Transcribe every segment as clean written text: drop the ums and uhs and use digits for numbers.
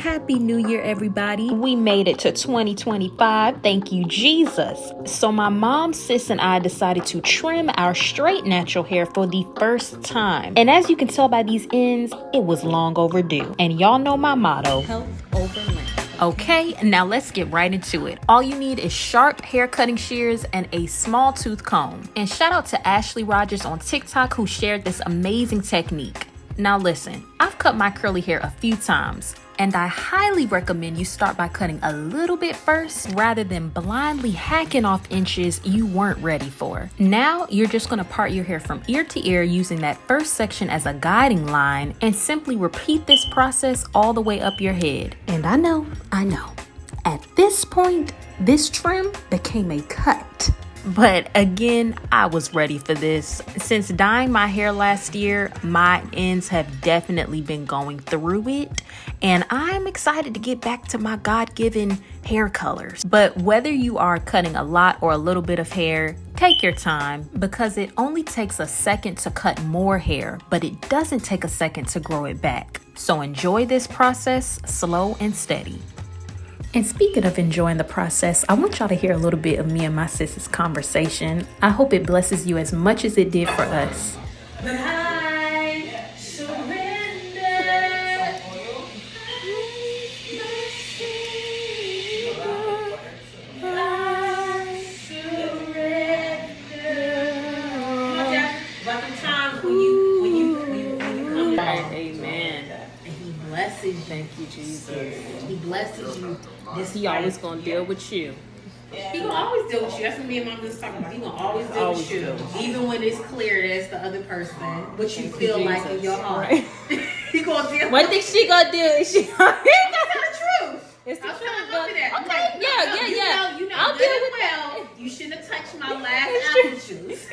Happy New Year, everybody. We made it to 2025. Thank you, Jesus. So my mom, sis, and I decided to trim our straight natural hair for the first time. And as you can tell by these ends, it was long overdue. And y'all know my motto, health over length. Okay, now let's get right into it. All you need is sharp hair cutting shears and a small tooth comb. And shout out to Ashley Rogers on TikTok who shared this amazing technique. Now listen, I've cut my curly hair a few times, and I highly recommend you start by cutting a little bit first rather than blindly hacking off inches you weren't ready for. Now you're just going to part your hair from ear to ear using that first section as a guiding line and simply repeat this process all the way up your head. And I know, at this point, this trim became a cut. But again, I was ready for this. Since dyeing my hair last year, my ends have definitely been going through it, and I'm excited to get back to my God-given hair colors. But whether you are cutting a lot or a little bit of hair, take your time because it only takes a second to cut more hair, but it doesn't take a second to grow it back. So enjoy this process slow and steady. And speaking of enjoying the process, I want y'all to hear a little bit of me and my sis's conversation. I hope it blesses you as much as it did for us. But I surrender. I surrender. About the times when you come back. Amen. And he blesses you. Thank you, Jesus. He blesses you. He always gonna deal with you. He gonna always deal with you. That's what me and mom just talking about. He gonna always deal with you, even when it's clear that's the other person, but you feel like in your heart. Right. He gonna deal. One thing she gonna do is she gonna tell the truth. It's the truth. That. Okay, yeah. You know I'll good deal and with well. that. You shouldn't have touched my last apple juice.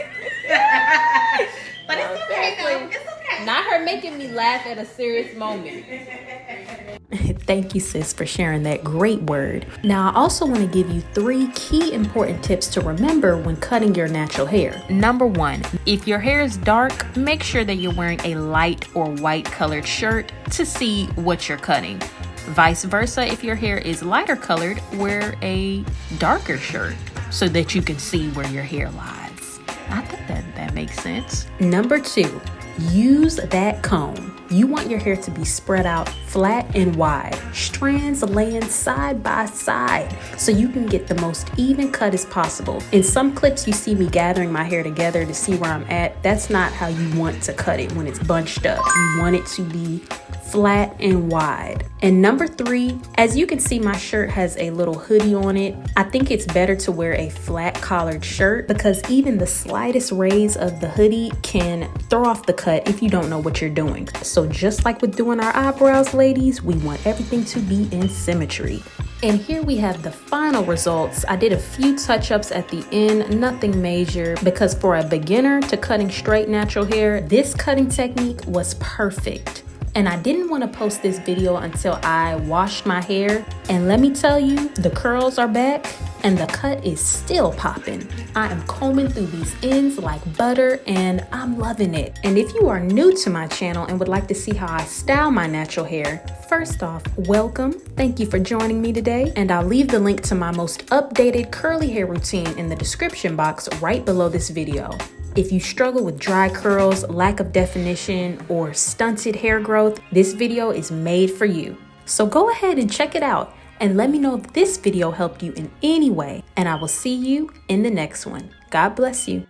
But it's okay though. It's okay. Not her making me laugh at a serious moment. Thank you, sis, for sharing that great word. Now, I also want to give you 3 key important tips to remember when cutting your natural hair. Number 1, if your hair is dark, make sure that you're wearing a light or white colored shirt to see what you're cutting. Vice versa, if your hair is lighter colored, wear a darker shirt so that you can see where your hair lies. I think that makes sense. Number 2, use that comb. You want your hair to be spread out flat and wide, strands laying side by side so you can get the most even cut as possible. In some clips you see me gathering my hair together to see where I'm at. That's not how you want to cut it when it's bunched up. You want it to be flat and wide. And number 3, as you can see, my shirt has a little hoodie on it. I think it's better to wear a flat collared shirt because even the slightest raise of the hoodie can throw off the cut if you don't know what you're doing. So just like with doing our eyebrows, ladies, we want everything to be in symmetry. And here we have the final results. I did a few touch-ups at the end, nothing major, because for a beginner to cutting straight natural hair, this cutting technique was perfect. And I didn't want to post this video until I washed my hair. And let me tell you, the curls are back and the cut is still popping. I am combing through these ends like butter and I'm loving it. And if you are new to my channel and would like to see how I style my natural hair, first off, welcome. Thank you for joining me today. And I'll leave the link to my most updated curly hair routine in the description box right below this video. If you struggle with dry curls, lack of definition, or stunted hair growth, this video is made for you. So go ahead and check it out and let me know if this video helped you in any way. And I will see you in the next one. God bless you.